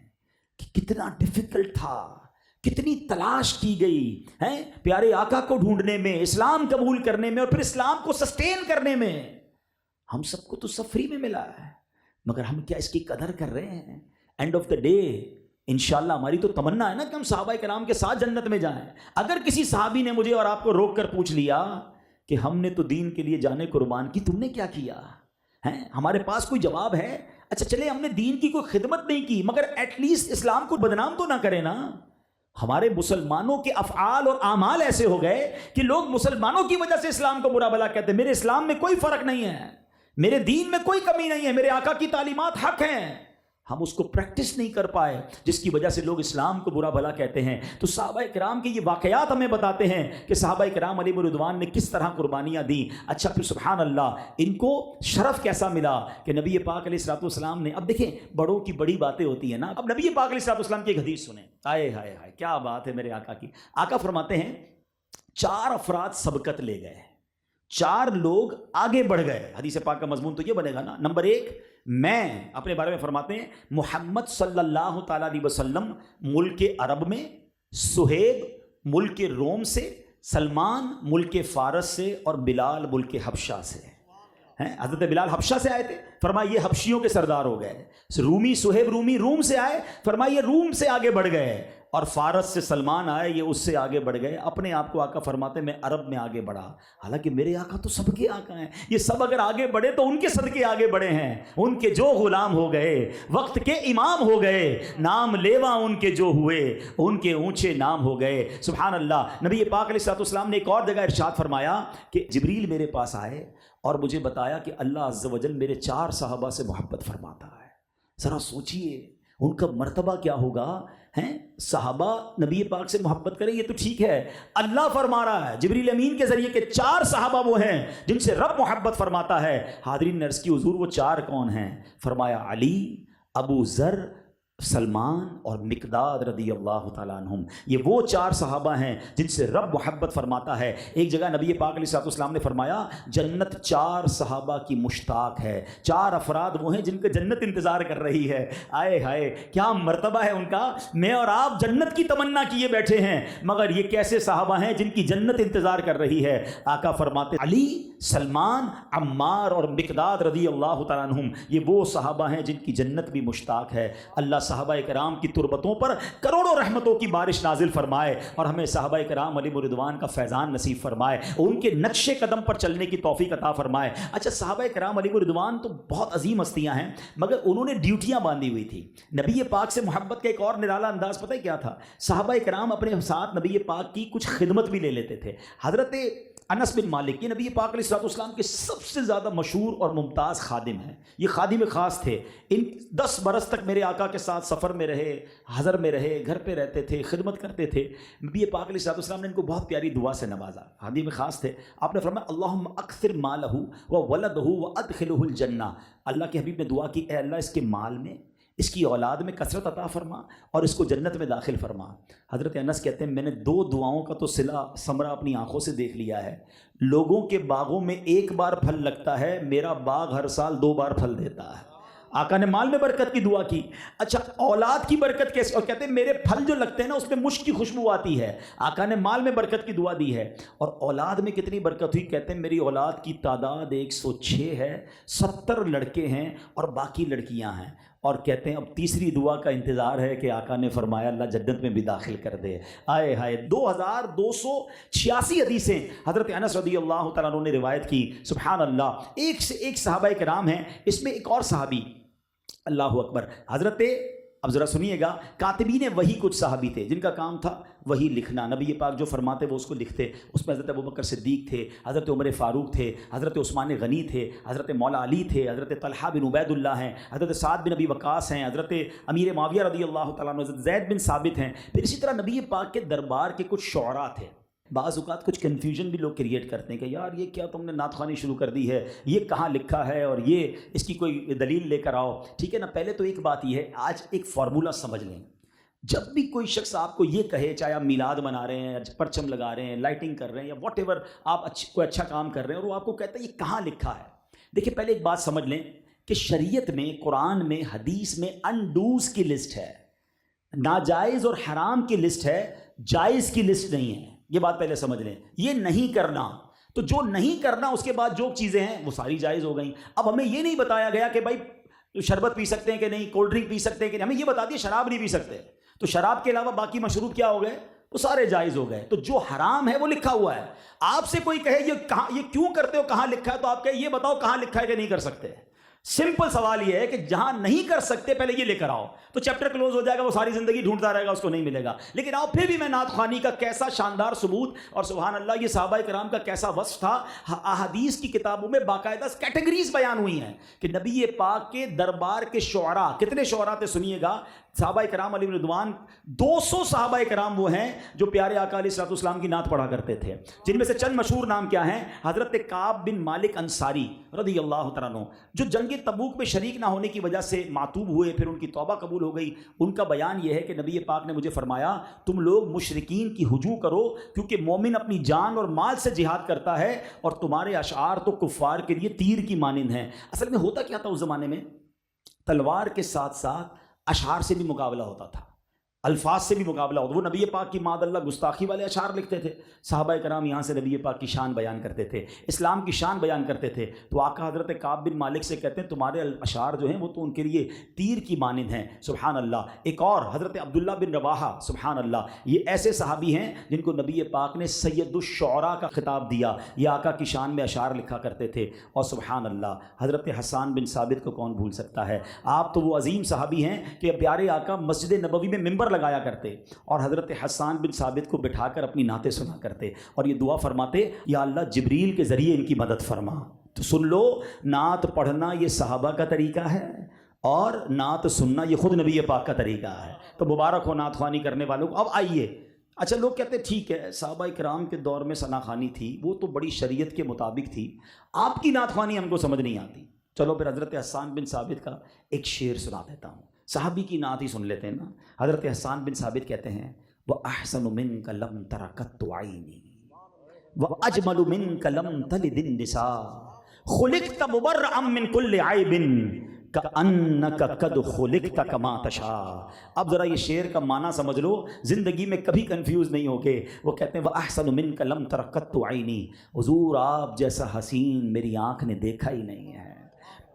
کہ کتنا ڈیفیکلٹ تھا, کتنی تلاش کی گئی ہے پیارے آقا کو ڈھونڈنے میں, اسلام قبول کرنے میں, اور پھر اسلام کو سسٹین کرنے میں. ہم سب کو تو سب فری میں ملا ہے, مگر ہم کیا اس کی قدر کر رہے ہیں؟ اینڈ آف دا ڈے انشاءاللہ ہماری تو تمنا ہے نا کہ ہم صحابہ کرام کے ساتھ جنت میں جائیں. اگر کسی صحابی نے مجھے اور آپ کو روک کر پوچھ لیا کہ ہم نے تو دین کے لیے جانے قربان کی, تم نے کیا کیا ہے, ہمارے پاس کوئی جواب ہے؟ اچھا چلے ہم نے دین کی کوئی خدمت نہیں کی, مگر ایٹ لیسٹ اسلام کو بدنام تو نہ کرے نا. ہمارے مسلمانوں کے افعال اور اعمال ایسے ہو گئے کہ لوگ مسلمانوں کی وجہ سے اسلام کو برا بھلا کہتے ہیں. میرے اسلام میں کوئی فرق نہیں ہے, میرے دین میں کوئی کمی نہیں ہے, میرے آقا کی تعلیمات حق ہیں. ہم اس کو پریکٹس نہیں کر پائے جس کی وجہ سے لوگ اسلام کو برا بھلا کہتے ہیں. تو صحابہ کرام کے یہ واقعات ہمیں بتاتے ہیں کہ صحابہ کرام علیہ رضوان نے کس طرح قربانیاں دیں. اچھا پھر سبحان اللہ ان کو شرف کیسا ملا کہ نبی پاک علیہ الصلوۃ والسلام نے, اب دیکھیں بڑوں کی بڑی باتیں ہوتی ہیں نا. اب نبی پاک علیہ الصلوۃ والسلام کی ایک حدیث سنیں, ہائے ہائے ہائے کیا بات ہے میرے آقا کی. آقا فرماتے ہیں 4 افراد سبقت لے گئے, 4 لوگ آگے بڑھ گئے. حدیث پاک کا مضمون تو یہ بنے گا نا. نمبر 1, میں اپنے بارے میں فرماتے ہیں محمد صلی اللہ تعالیٰ علیہ وسلم ملک عرب میں, سہیب ملک روم سے, سلمان ملک فارس سے, اور بلال ملک حبشہ سے. حضرت بلال حبشہ سے آئے تھے, فرمایا یہ حبشیوں کے سردار ہو گئے. رومی سہیب رومی روم سے آئے, فرمایا یہ روم سے آگے بڑھ گئے. اور فارس سے سلمان آئے, یہ اس سے آگے بڑھ گئے. اپنے آپ کو آقا فرماتے میں عرب میں آگے بڑھا. حالانکہ میرے آقا تو سب کے آقا ہیں, یہ سب اگر آگے بڑھے تو ان کے صدقے آگے بڑھے ہیں. ان کے جو غلام ہو گئے وقت کے امام ہو گئے, نام لیوا ان کے جو ہوئے ان کے اونچے نام ہو گئے. سبحان اللہ. نبی پاک علیہ الصلوۃ والسلام نے ایک اور جگہ ارشاد فرمایا کہ جبریل میرے پاس آئے اور مجھے بتایا کہ اللہ عز و جل میرے 4 صحابہ سے محبت فرماتا ہے. ذرا سوچئے ان کا مرتبہ کیا ہوگا. صحابہ نبی پاک سے محبت کریں یہ تو ٹھیک ہے, اللہ فرما رہا ہے جبریل امین کے ذریعے کہ 4 صحابہ وہ ہیں جن سے رب محبت فرماتا ہے. حاضرین نے عرض کی حضور وہ 4 کون ہیں؟ فرمایا علی, ابو ذر, سلمان اور مقداد رضی اللہ تعالیٰ عنہم. یہ وہ 4 صحابہ ہیں جن سے رب محبت فرماتا ہے. ایک جگہ نبی پاک علیہ الصلوۃ والسلام نے فرمایا جنت 4 صحابہ کی مشتاق ہے. 4 افراد وہ ہیں جن کا جنت انتظار کر رہی ہے. آئے ہائے کیا مرتبہ ہے ان کا. میں اور آپ جنت کی تمنا کیے بیٹھے ہیں, مگر یہ کیسے صحابہ ہیں جن کی جنت انتظار کر رہی ہے. آقا فرماتے علی, سلمان, عمار اور مقداد رضی اللہ تعالیٰ عنہم یہ وہ صحابہ ہیں جن کی جنت بھی مشتاق ہے. اللہ صحابہ کرام کی تربتوں پر کروڑوں رحمتوں کی بارش نازل فرمائے اور ہمیں صحابہ کرام علیہ رضوان کا فیضان نصیب فرمائے, ان کے نقش قدم پر چلنے کی توفیق عطا فرمائے. اچھا صحابہ کرام علیہ رضوان تو بہت عظیم ہستیاں ہیں, مگر انہوں نے ڈیوٹیاں باندھی ہوئی تھی. نبی پاک سے محبت کا ایک اور نرالا انداز پتہ ہے کیا تھا؟ صحابہ کرام اپنے ساتھ نبی پاک کی کچھ خدمت بھی لے لیتے تھے. حضرت انس بن مالک یہ نبی پاک علیہ الصلوۃ والسلام کے سب سے زیادہ مشہور اور ممتاز خادم ہیں. یہ خادم خاص تھے. ان 10 برس تک میرے آقا کے ساتھ سفر میں رہے, حضر میں رہے, گھر پہ رہتے تھے, خدمت کرتے تھے. نبی پاک علیہ الصلوۃ والسلام نے ان کو بہت پیاری دعا سے نوازا. خادم خاص تھے. آپ نے فرمایا اللہم اکثر مالہ و ولدہ و ادخلہ الجنہ. اللہ کے حبیب نے دعا کی, اے اللہ اس کے مال میں, اس کی اولاد میں کثرت عطا فرما اور اس کو جنت میں داخل فرما. حضرت انس کہتے ہیں میں نے 2 دعاؤں کا تو صلہ ثمرہ اپنی آنکھوں سے دیکھ لیا ہے. لوگوں کے باغوں میں 1 بار پھل لگتا ہے, میرا باغ ہر سال 2 بار پھل دیتا ہے. آقا نے مال میں برکت کی دعا کی. اچھا اولاد کی برکت کیسے؟ اور کہتے ہیں میرے پھل جو لگتے ہیں نا اس میں مشک کی خوشبو آتی ہے. آقا نے مال میں برکت کی دعا دی ہے. اور اولاد میں کتنی برکت ہوئی؟ کہتے ہیں میری اولاد کی تعداد 106 ہے, 70 لڑکے ہیں اور باقی لڑکیاں ہیں. اور کہتے ہیں اب تیسری دعا کا انتظار ہے کہ آقا نے فرمایا اللہ جنت میں بھی داخل کر دے. آئے ہائے 2286 حدیثیں حضرت انس رضی اللہ تعالیٰ عنہ نے روایت کی. سبحان اللہ. ایک سے ایک صحابہ کرام ہیں. اس میں ایک اور صحابی, اللہ اکبر, حضرت اب ذرا سنیے گا، کاتبین وہی کچھ صحابی تھے جن کا کام تھا وہی لکھنا، نبی پاک جو فرماتے وہ اس کو لکھتے، اس میں حضرت ابوبکر صدیق تھے، حضرت عمر فاروق تھے، حضرت عثمان غنی تھے، حضرت مولا علی تھے، حضرت طلحہ بن عبید اللہ ہیں، حضرت سعد بن ابی وقاص ہیں، حضرت امیر معاویہ رضی اللہ تعالیٰ عنہ، حضرت زید بن ثابت ہیں، پھر اسی طرح نبی پاک کے دربار کے کچھ شعراء تھے۔ بعض اوقات کچھ کنفیوژن بھی لوگ کریٹ کرتے ہیں کہ یار یہ کیا تم نے نعت خوانی شروع کر دی ہے، یہ کہاں لکھا ہے اور یہ اس کی کوئی دلیل لے کر آؤ، ٹھیک ہے نا۔ پہلے تو ایک بات یہ ہے، آج ایک فارمولہ سمجھ لیں، جب بھی کوئی شخص آپ کو یہ کہے، چاہے آپ میلاد منا رہے ہیں، پرچم لگا رہے ہیں، لائٹنگ کر رہے ہیں، یا واٹ ایور آپ کوئی اچھا کام کر رہے ہیں اور وہ آپ کو کہتا ہے یہ کہاں لکھا ہے، دیکھیں پہلے ایک بات سمجھ لیں کہ شریعت میں، قرآن میں، حدیث میں انڈوز کی لسٹ ہے، ناجائز اور حرام کی لسٹ ہے، جائز کی لسٹ نہیں ہے، یہ بات پہلے سمجھ لیں۔ یہ نہیں کرنا، تو جو نہیں کرنا اس کے بعد جو چیزیں ہیں وہ ساری جائز ہو گئیں۔ اب ہمیں یہ نہیں بتایا گیا کہ بھائی شربت پی سکتے ہیں کہ نہیں، کولڈ ڈرنک پی سکتے ہیں کہ نہیں، ہمیں یہ بتا دیا شراب نہیں پی سکتے، تو شراب کے علاوہ باقی مشروب کیا ہو گئے، وہ سارے جائز ہو گئے۔ تو جو حرام ہے وہ لکھا ہوا ہے، آپ سے کوئی کہے یہ کیوں کرتے ہو، کہاں لکھا ہے، تو آپ کہے یہ بتاؤ کہاں لکھا ہے کہ نہیں کر سکتے۔ سمپل سوال یہ ہے کہ جہاں نہیں کر سکتے پہلے یہ لے کر آؤ، تو چیپٹر کلوز ہو جائے گا، وہ ساری زندگی ڈھونڈتا رہے گا، اس کو نہیں ملے گا۔ لیکن آؤ پھر بھی میں نعت خوانی کا کیسا شاندار ثبوت، اور سبحان اللہ یہ صحابہ کرام کا کیسا وصف تھا، احادیث کی کتابوں میں باقاعدہ کیٹیگریز بیان ہوئی ہیں کہ نبی پاک کے دربار کے شعراء، کتنے شعراء تھے سنیے گا، صحابہ کرام علیہ رضوان، 200 صحابہ کرام وہ ہیں جو پیارے آقا علیہ الصلوۃ والسلام کی نعت پڑھا کرتے تھے، جن میں سے چند مشہور نام کیا ہیں۔ حضرت کعب بن مالک انصاری رضی اللہ تعالیٰ عنہ، جو جنگ تبوک میں شریک نہ ہونے کی وجہ سے معتوب ہوئے، پھر ان کی توبہ قبول ہو گئی۔ ان کا بیان یہ ہے کہ نبی پاک نے مجھے فرمایا تم لوگ مشرکین کی ہجوم کرو، کیونکہ مومن اپنی جان اور مال سے جہاد کرتا ہے، اور تمہارے اشعار تو کفار کے لیے تیر کی مانند ہیں۔ اصل میں ہوتا کیا تھا اس زمانے میں، تلوار کے ساتھ ساتھ اشعار سے بھی مقابلہ ہوتا تھا، الفاظ سے بھی مقابلہ ہوتا۔ وہ نبی پاک کی معاذ اللہ گستاخی والے اشعار لکھتے تھے، صحابہ کرام یہاں سے نبی پاک کی شان بیان کرتے تھے، اسلام کی شان بیان کرتے تھے، تو آقا حضرت کعب بن مالک سے کہتے ہیں تمہارے اشعار جو ہیں وہ تو ان کے لیے تیر کی مانند ہیں، سبحان اللہ۔ ایک اور حضرت عبداللہ بن رواحہ، سبحان اللہ، یہ ایسے صحابی ہیں جن کو نبی پاک نے سید الشعراء کا خطاب دیا، یہ آقا کی شان میں اشعار لکھا کرتے تھے۔ اور سبحان اللہ حضرت حسان بن ثابت کو کون بھول سکتا ہے، آپ تو وہ عظیم صحابی ہیں کہ پیارے آقا مسجد نبوی میں ممبر لگایا کرتے اور حضرت حسان بن ثابت کو بٹھا کر اپنی نعتیں سنا کرتے اور یہ دعا فرماتے، یا اللہ جبریل کے ذریعے ان کی مدد فرما۔ تو سن لو، نعت پڑھنا یہ صحابہ کا طریقہ ہے اور نعت سننا یہ خود نبی پاک کا طریقہ ہے۔ تو مبارک ہو نعت خوانی کرنے والوں کو۔ اب آئیے، اچھا لوگ کہتے ہیں ٹھیک ہے صحابہ کرام کے دور میں ثنا خوانی تھی، وہ تو بڑی شریعت کے مطابق تھی، آپ کی نعت خوانی ہم کو سمجھ نہیں آتی۔ چلو پھر حضرت حسان بن ثابت کا ایک شعر سنا دیتا ہوں، صحابی کی نعت ہی سن لیتے ہیں نا۔ حضرت حسان بن ثابت کہتے ہیں وَأَحْسَنُ مِنْكَ لَمْ تَرَ قَطُّ عَيْنِي وَأَجْمَلُ مِنْكَ لَمْ تَلِدِ النِّسَاءُ خُلِقْتَ مُبَرَّأً مِنْ كُلِّ عَيْبٍ كَأَنَّكَ قَدْ خُلِقْتَ كَمَا تَشَاءُ۔ اب ذرا یہ شعر کا معنی سمجھ لو، زندگی میں کبھی کنفیوز نہیں ہوگے۔ وہ کہتے ہیں وَأَحْسَنُ مِنْكَ لَمْ تَرَ قَطُّ عَيْنِي، حضور آپ جیسا حسین میری آنکھ نے دیکھا ہی نہیں ہے۔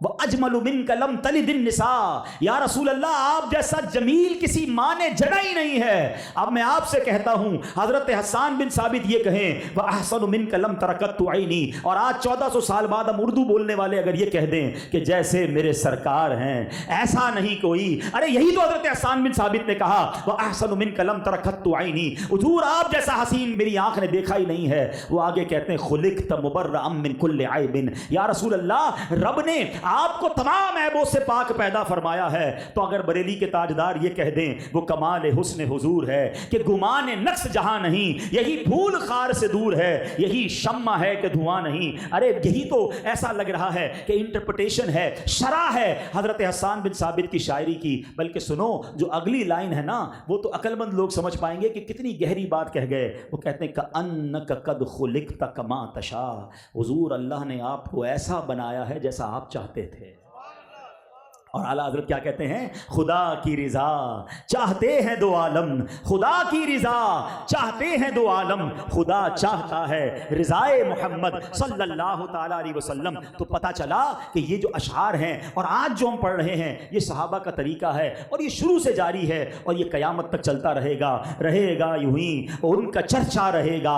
وَأَجْمَلُ مِنْكَ لَمْ تَلِدِ النِّسَاءُ، یا رسول اللہ آپ جیسا جمیل کسی ماں نے جنا ہی نہیں ہے۔ اب میں آپ سے کہتا ہوں، حضرت حسان بن ثابت یہ کہیں وَأَحْسَنُ مِنْكَ لَمْ تَرَ قَطُّ عَيْنِي، اور آج 1400 سال بعد ہم اردو بولنے والے اگر یہ کہہ دیں کہ جیسے میرے سرکار ہیں ایسا نہیں کوئی، ارے یہی تو حضرت حسان بن ثابت نے کہا وَأَحْسَنُ مِنْكَ لَمْ تَرَ قَطُّ عَيْنِي، حضور آپ جیسا حسین میری آنکھ نے دیکھا ہی نہیں ہے۔ وہ آگے کہتے ہیں خُلِقْتَ مُبَرَّأً مِنْ كُلِّ عَيْبٍ، یا رسول اللہ رب نے آپ کو تمام عیبوں سے پاک پیدا فرمایا ہے۔ تو اگر بریلی کے تاجدار یہ کہہ دیں وہ کمال حسن حضور ہے کہ گمان نقص جہاں نہیں، یہی پھول خار سے دور ہے، یہی شمع ہے کہ دھواں نہیں، ارے یہی تو ایسا لگ رہا ہے کہ انٹرپریٹیشن ہے، شرح ہے حضرت حسان بن ثابت کی شاعری کی۔ بلکہ سنو جو اگلی لائن ہے نا، وہ تو عقل مند لوگ سمجھ پائیں گے کہ کتنی گہری بات کہہ گئے۔ وہ کہتے ہیں کأنک قد خلقت کما تشاء، حضور اللہ نے آپ کو ایسا بنایا ہے جیسا آپ چاہتے تھے۔ اور اعلیٰ حضرت کیا کہتے ہیں، خدا کی رضا چاہتے ہیں دو عالم، خدا کی رضا چاہتے ہیں دو عالم، خدا چاہتا ہے رضائے محمد صلی اللہ تعالیٰ علیہ وسلم۔ تو پتہ چلا کہ یہ جو اشعار ہیں اور آج جو ہم پڑھ رہے ہیں یہ صحابہ کا طریقہ ہے، اور یہ شروع سے جاری ہے اور یہ قیامت تک چلتا رہے گا یوں ہی، اور ان کا چرچا رہے گا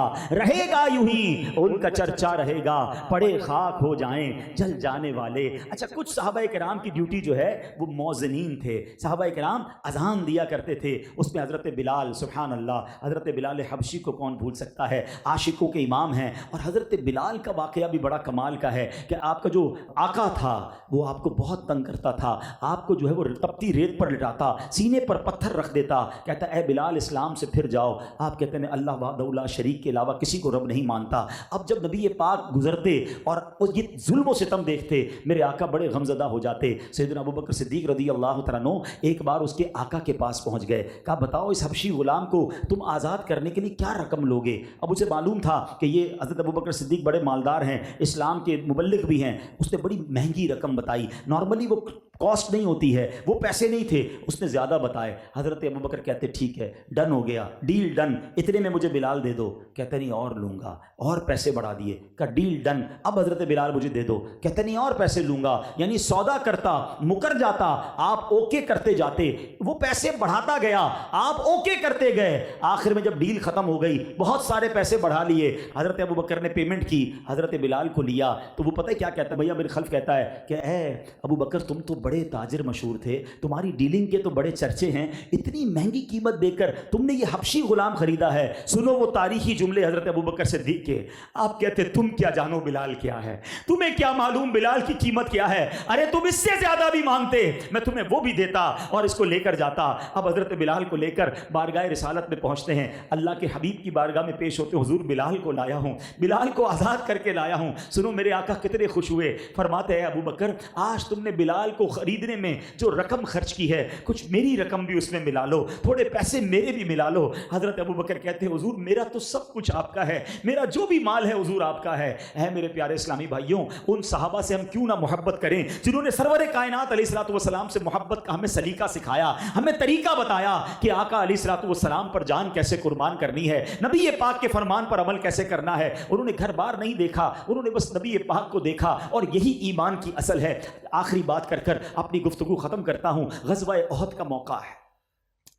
یوں ہی، ان کا چرچا رہے گا، پڑے خاک ہو جائیں جل جانے والے۔ اچھا کچھ صحابہ کرام کی ڈیوٹی جو ہے ہے وہ موزنین تھے. صحابہ کرام اذان دیا کرتے تھے, اس میں حضرت بلال, سبحان اللہ, حضرت بلال حبشی کو کون بھول سکتا ہے, عاشقوں کے امام ہیں. اور حضرت بلال کا واقعہ بھی بڑا کمال کا ہے کہ آپ کا جو آقا تھا وہ آپ کو بہت تنگ کرتا تھا, آپ کو جو ہے وہ تپتی ریت پر لٹاتا, سینے پر پتھر رکھ دیتا, کہتا اے بلال اسلام سے پھر جاؤ. آپ کہتے ہیں اللہ وحدہ لا شریک کے علاوہ کسی کو رب نہیں مانتا. اب جب نبی پاک گزرتے اور یہ ظلم و ستم دیکھتے میرے آقا بڑے غمزدہ ہو جاتے. سیدنا ابوبکر صدیق رضی اللہ تعالیٰ عنہ ایک بار اس کے آقا کے پاس پہنچ گئے, کہا بتاؤ اس حبشی غلام کو تم آزاد کرنے کے لیے کیا رقم لوگے. اب اسے معلوم تھا کہ یہ حضرت ابوبکر صدیق بڑے مالدار ہیں, اسلام کے مبلغ بھی ہیں. اس نے بڑی مہنگی رقم بتائی, نارملی وہ کاسٹ نہیں ہوتی ہے, وہ پیسے نہیں تھے, اس نے زیادہ بتائے. حضرت ابوبکر کہتے ٹھیک ہے ڈن ہو گیا, ڈیل ڈن, اتنے میں مجھے بلال دے دو. کہتے نہیں اور لوں گا, اور پیسے بڑھا دیے. کہا ڈیل ڈن, اب حضرت بلال مجھے دے دو. کہتے نہیں اور پیسے لوں گا. یعنی سودا کرتا, مکر جاتا, آپ اوکے کرتے جاتے, وہ پیسے بڑھاتا گیا, آپ اوکے کرتے گئے. آخر میں جب ڈیل ختم ہو گئی بہت سارے پیسے بڑھا لیے, حضرت ابوبکر نے پیمنٹ کی, حضرت بلال کو لیا تو وہ پتہ کیا کہتا ہے, بھیا بن خلف کہتا ہے کہ اے ابوبکر تم تو بڑے تاجر مشہور تھے, تمہاری ڈیلنگ کے تو بڑے چرچے ہیں, اتنی مہنگی قیمت دے کر تم نے یہ حبشی غلام خریدا ہے. سنو وہ تاریخی جملے حضرت ابوبکر صدیق کے. آپ کہتے تم کیا جانو بلال کیا ہے, تمہیں کیا معلوم بلال کی قیمت کیا ہے, ارے تم اس سے زیادہ بھی مانگتے میں تمہیں وہ بھی دیتا اور اس کو لے کر جاتا. اب حضرت بلال کو لے کر بارگاہ رسالت میں پہنچتے ہیں, اللہ کے حبیب کی بارگاہ میں پیش ہوتے, حضور بلال کو لایا ہوں, بلال کو آزاد کر کے لایا ہوں. سنو میرے آقا کتنے خوش ہوئے, فرماتے ہیں ابوبکر آج تم نے بلال کو خریدنے میں جو رقم خرچ کی ہے کچھ میری رقم بھی اس میں ملا لو, تھوڑے پیسے میرے بھی ملا لو. حضرت ابوبکر کہتے ہیں حضور میرا تو سب کچھ آپ کا ہے, میرا جو بھی مال ہے حضور آپ کا ہے. اے میرے پیارے اسلامی بھائیوں, ان صحابہ سے ہم کیوں نہ محبت کریں جنہوں نے سرور کائنات علیہ الصلوۃ والسلام سے محبت کا ہمیں سلیقہ سکھایا, ہمیں طریقہ بتایا کہ آقا علیہ الصلوۃ والسلام پر جان کیسے قربان کرنی ہے, نبی پاک کے فرمان پر عمل کیسے کرنا ہے. انہوں نے گھر بار نہیں دیکھا, انہوں نے بس نبی پاک کو دیکھا, اور یہی ایمان کی اصل ہے. آخری بات کر کر اپنی گفتگو ختم کرتا ہوں. غزوہ احد کا موقع ہے,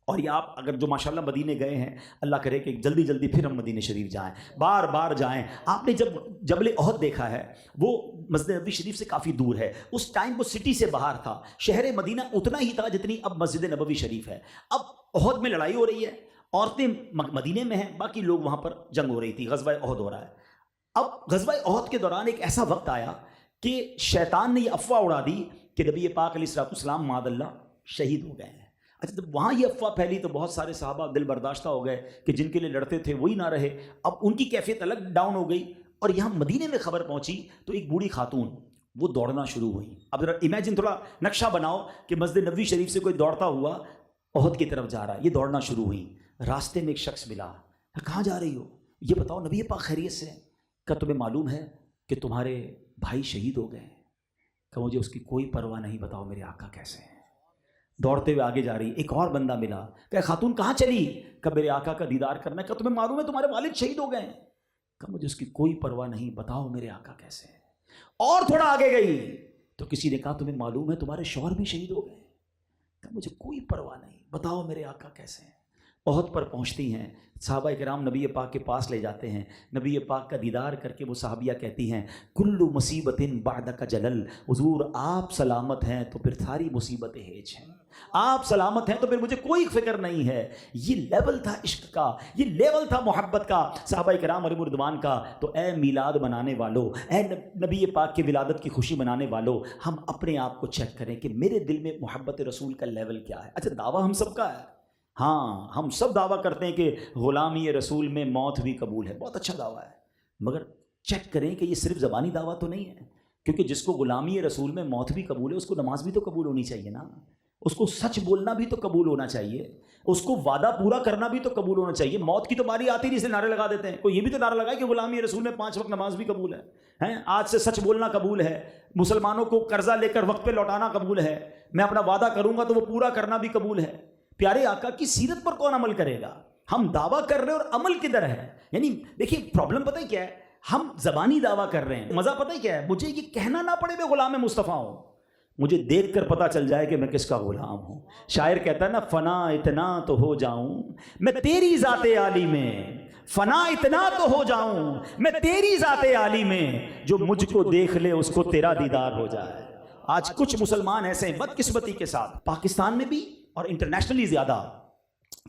اور یہ آپ اگر جو ماشاءاللہ مدینے گئے ہیں, اللہ کرے کہ جلدی جلدی پھر ہم مدینے شریف جائیں, بار بار جائیں. آپ نے جب جبل احد دیکھا ہے وہ مسجد نبوی شریف سے کافی دور ہے, اس ٹائم وہ سٹی سے باہر تھا, شہر مدینہ اتنا ہی تھا جتنی اب مسجد نبوی شریف ہے. اب احد میں لڑائی ہو رہی ہے, عورتیں مدینے میں ہیں, باقی لوگ وہاں پر جنگ ہو رہی تھی, غزوہ احد ہو رہا ہے. اب غزوہ احد کے دوران ایک ایسا وقت آیا کہ شیطان نے یہ افواہ اڑا دی کہ نبی پاک علیہ الصلوۃ والسلام معاذ اللہ شہید ہو گئے ہیں. اچھا جب وہاں یہ افواہ پھیلی تو بہت سارے صحابہ دل برداشتہ ہو گئے کہ جن کے لیے لڑتے تھے وہی نہ رہے, اب ان کی کیفیت الگ ڈاؤن ہو گئی. اور یہاں مدینے میں خبر پہنچی تو ایک بوڑھی خاتون وہ دوڑنا شروع ہوئی. اب ذرا امیجن, تھوڑا نقشہ بناؤ کہ مسجد نبوی شریف سے کوئی دوڑتا ہوا احد کی طرف جا رہا ہے, یہ دوڑنا شروع ہوئی. راستے میں ایک شخص ملا, کہاں جا رہی ہو, یہ بتاؤ نبی پاک خیریت سے, کیا تمہیں معلوم ہے کہ تمہارے بھائی شہید ہو گئے ہیں؟ کہ مجھے اس کی کوئی پرواہ نہیں, بتاؤ میرے آقا کیسے ہیں. دوڑتے ہوئے آگے جا رہی. ایک اور بندہ ملا, کہ خاتون کہاں چلی, کہ میرے آقا کا دیدار کرنا ہے. کہ تمہیں معلوم ہے تمہارے والد شہید ہو گئے ہیں؟ کہ مجھے اس کی کوئی پرواہ نہیں, بتاؤ میرے آقا کیسے ہیں. اور تھوڑا آگے گئی تو کسی نے کہا تمہیں معلوم ہے تمہارے شوہر بھی شہید ہو گئے ہیں؟ کہ مجھے کوئی پرواہ نہیں, بتاؤ میرے آقا کیسے ہیں. احد پر پہنچتی ہیں, صحابہ کرام نبی پاک کے پاس لے جاتے ہیں. نبی پاک کا دیدار کر کے وہ صحابیہ کہتی ہیں کل مصیبت بعدک جلل, حضور آپ سلامت ہیں تو پھر ساری مصیبتیں ہیج ہیں, آپ سلامت ہیں تو پھر مجھے کوئی فکر نہیں ہے. یہ لیول تھا عشق کا, یہ لیول تھا محبت کا صحابہ کرام علیہم رضوان کا. تو اے میلاد منانے والو, اے نبی پاک کی ولادت کی خوشی منانے والو, ہم اپنے آپ کو چیک کریں کہ میرے دل میں محبت رسول کا لیول کیا ہے. اچھا دعویٰ ہم سب کا ہے, ہاں ہم سب دعویٰ کرتے ہیں کہ غلامی رسول میں موت بھی قبول ہے, بہت اچھا دعویٰ ہے, مگر چیک کریں کہ یہ صرف زبانی دعویٰ تو نہیں ہے. کیونکہ جس کو غلامی رسول میں موت بھی قبول ہے اس کو نماز بھی تو قبول ہونی چاہیے نا, اس کو سچ بولنا بھی تو قبول ہونا چاہیے, اس کو وعدہ پورا کرنا بھی تو قبول ہونا چاہیے. موت کی تو باری آتی نہیں, اسے نعرے لگا دیتے ہیں. کوئی یہ بھی تو نعرہ لگائے کہ غلامی رسول میں 5 وقت نماز بھی قبول ہے, آج سے سچ بولنا قبول ہے, مسلمانوں کو قرضہ لے کر وقت پہ لوٹانا قبول ہے, میں اپنا وعدہ کروں گا تو وہ پورا کرنا بھی قبول ہے. پیارے آقا کی سیرت پر کون عمل کرے گا؟ ہم دعویٰ کر رہے ہیں اور عمل کدھر ہے؟ یعنی دیکھیے پرابلم پتہ ہے کیا ہے, ہم زبانی دعویٰ کر رہے ہیں, مزہ پتہ ہے کیا ہے, مجھے یہ کہنا نہ پڑے میں غلام مصطفیٰ ہوں, مجھے دیکھ کر پتہ چل جائے کہ میں کس کا غلام ہوں. شاعر کہتا ہے نا فنا اتنا تو ہو جاؤں میں تیری ذات عالی میں, فنا اتنا تو ہو جاؤں میں تیری ذات عالی میں, جو مجھ کو دیکھ لے اس کو تیرا دیدار ہو جائے. آج کچھ مسلمان ایسے ہیں بدقسمتی کے ساتھ پاکستان میں بھی اور انٹرنیشنلی زیادہ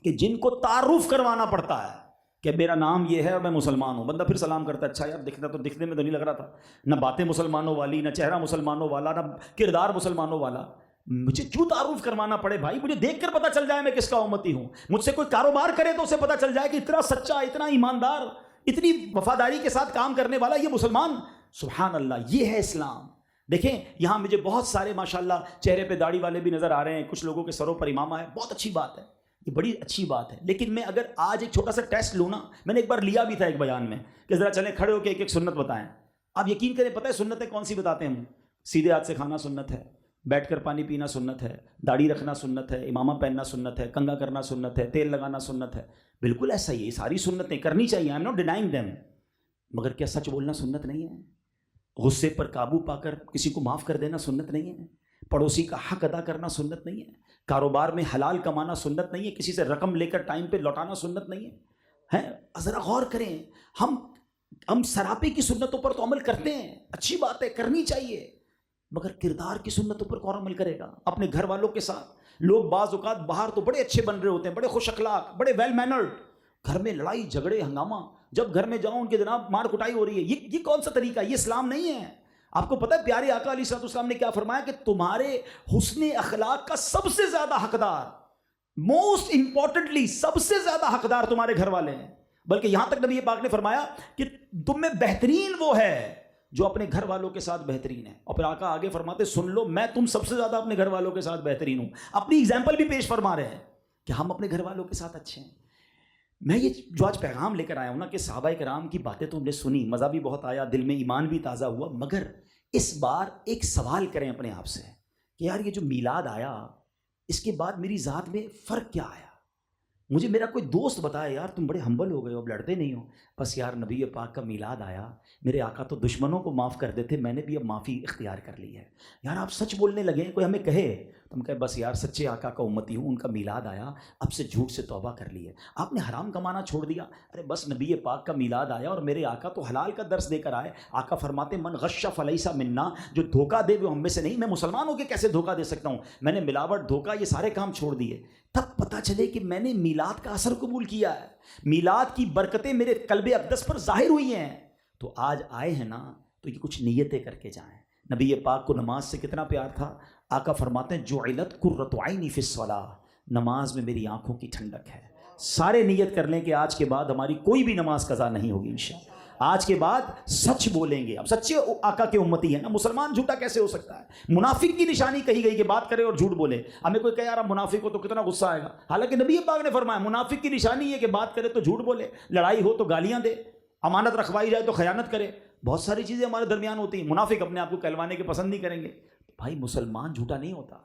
کہ جن کو تعارف کروانا پڑتا ہے کہ میرا نام یہ ہے اور میں مسلمان ہوں. بندہ پھر سلام کرتا ہے, اچھا یار دکھنے میں تو نہیں لگ رہا تھا, نہ باتیں مسلمانوں والی, نہ چہرہ مسلمانوں والا, نہ کردار مسلمانوں والا. مجھے کیوں تعارف کروانا پڑے بھائی؟ مجھے دیکھ کر پتہ چل جائے میں کس کا امتی ہوں. مجھ سے کوئی کاروبار کرے تو اسے پتہ چل جائے کہ اتنا سچا, اتنا ایماندار, اتنی وفاداری کے ساتھ کام کرنے والا یہ مسلمان. سبحان اللہ, یہ ہے اسلام. دیکھیں یہاں مجھے بہت سارے ماشاءاللہ چہرے پہ داڑھی والے بھی نظر آ رہے ہیں, کچھ لوگوں کے سروں پر امامہ ہے, بہت اچھی بات ہے, یہ بڑی اچھی بات ہے. لیکن میں اگر آج ایک چھوٹا سا ٹیسٹ لوں نا, میں نے ایک بار لیا بھی تھا ایک بیان میں کہ ذرا چلیں کھڑے ہو کے ایک ایک سنت بتائیں. آپ یقین کریں پتہ ہے سنتیں کون سی بتاتے ہیں ہم؟ سیدھے ہاتھ سے کھانا سنت ہے, بیٹھ کر پانی پینا سنت ہے, داڑھی رکھنا سنت ہے, امامہ پہننا سنت ہے, کنگھا کرنا سنت ہے, تیل لگانا سنت ہے. بالکل ایسا ہی ہے, یہ ساری سنتیں کرنی چاہیے, I am not denying them. مگر کیا سچ بولنا سنت نہیں ہے؟ غصے پر قابو پا کر کسی کو معاف کر دینا سنت نہیں ہے؟ پڑوسی کا حق ادا کرنا سنت نہیں ہے؟ کاروبار میں حلال کمانا سنت نہیں ہے؟ کسی سے رقم لے کر ٹائم پہ لوٹانا سنت نہیں ہے؟ ذرا غور کریں. ہم سراپے کی سنتوں پر تو عمل کرتے ہیں, اچھی بات ہے, کرنی چاہیے, مگر کردار کی سنتوں پر کون عمل کرے گا؟ اپنے گھر والوں کے ساتھ لوگ بعض اوقات باہر تو بڑے اچھے بن رہے ہوتے ہیں, بڑے خوش اخلاق, بڑے ویل مینرڈ, گھر میں لڑائی جھگڑے ہنگامہ, جب گھر میں جاؤ ان کے جناب مار کٹائی ہو رہی ہے. یہ کون سا طریقہ؟ یہ اسلام نہیں ہے. آپ کو پتہ ہے پیارے آقا علیہ السلام نے کیا فرمایا کہ تمہارے حسن اخلاق کا سب سے زیادہ حقدار, موسٹ امپورٹنٹلی سب سے زیادہ حقدار تمہارے گھر والے ہیں. بلکہ یہاں تک نبی پاک نے فرمایا کہ تم میں بہترین وہ ہے جو اپنے گھر والوں کے ساتھ بہترین ہے. اور پھر آقا آگے فرماتے سن لو, میں تم سب سے زیادہ اپنے گھر والوں کے ساتھ بہترین ہوں. اپنی ایگزامپل بھی پیش فرما رہے ہیں کہ ہم اپنے گھر والوں کے ساتھ اچھے ہیں. میں یہ جو آج پیغام لے کر آیا ہوں نا کہ صحابہ کرام کی باتیں تو ہم نے سنی, مزہ بھی بہت آیا, دل میں ایمان بھی تازہ ہوا, مگر اس بار ایک سوال کریں اپنے آپ سے کہ یار یہ جو میلاد آیا اس کے بعد میری ذات میں فرق کیا آیا؟ مجھے میرا کوئی دوست بتایا یار تم بڑے ہمبل ہو گئے ہو, اب لڑتے نہیں ہو. بس یار نبی پاک کا میلاد آیا, میرے آقا تو دشمنوں کو معاف کر دیتے, میں نے بھی اب معافی اختیار کر لی ہے. یار آپ سچ بولنے لگے, کوئی ہمیں کہے تو ہم کہیں بس یار سچے آقا کا امتی ہوں, ان کا میلاد آیا, اب سے جھوٹ سے توبہ کر لی ہے. آپ نے حرام کمانا چھوڑ دیا, ارے بس نبی پاک کا میلاد آیا اور میرے آقا تو حلال کا درس دے کر آئے. آقا فرماتے من غش فلیس منا, جو دھوکہ دے وہ ہم میں سے نہیں. میں مسلمان ہو کے کیسے دھوکہ دے سکتا ہوں؟ میں نے ملاوٹ, دھوکہ, یہ سارے کام چھوڑ دیے. تب پتہ چلے کہ میں نے میلاد کا اثر قبول کیا ہے, میلاد کی برکتیں میرے قلب اقدس پر ظاہر ہوئی ہیں. تو آج آئے ہیں نا تو یہ کچھ نیتیں کر کے جائیں. نبی پاک کو نماز سے کتنا پیار تھا. آقا فرماتے ہیں جعلت قرۃ عینی فی الصلاۃ, نماز میں میری آنکھوں کی ٹھنڈک ہے. سارے نیت کر لیں کہ آج کے بعد ہماری کوئی بھی نماز قضا نہیں ہوگی انشاءاللہ. آج کے بعد سچ بولیں گے. اب سچے آقا کے امتی ہیں نا, مسلمان جھوٹا کیسے ہو سکتا ہے؟ منافق کی نشانی کہی گئی کہ بات کرے اور جھوٹ بولے. ہمیں کوئی کہے یار آپ منافق ہو تو کتنا غصہ آئے گا, حالانکہ نبی پاک نے فرمایا منافق کی نشانی یہ کہ بات کرے تو جھوٹ بولے, لڑائی ہو تو گالیاں دے, امانت رکھوائی جائے تو خیانت کرے. بہت ساری چیزیں ہمارے درمیان ہوتی ہیں. منافق اپنے آپ کو کہلوانے کے پسند نہیں کریں گے. بھائی مسلمان جھوٹا نہیں ہوتا.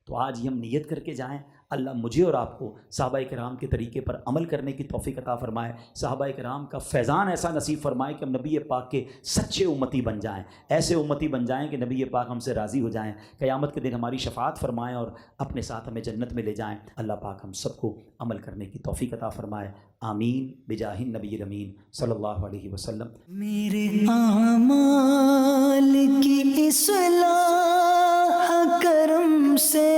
تو آج ہم نیت کر کے جائیں, اللہ مجھے اور آپ کو صحابہ کرام کے طریقے پر عمل کرنے کی توفیق عطا فرمائے. صحابہ کرام کا فیضان ایسا نصیب فرمائے کہ ہم نبی پاک کے سچے امتی بن جائیں, ایسے امتی بن جائیں کہ نبی پاک ہم سے راضی ہو جائیں, قیامت کے دن ہماری شفاعت فرمائیں اور اپنے ساتھ ہمیں جنت میں لے جائیں. اللہ پاک ہم سب کو عمل کرنے کی توفیق عطا فرمائے. آمین بجاہ النبی الامین صلی اللہ علیہ وسلم. میرے اعمال کی اصلاح کرم سے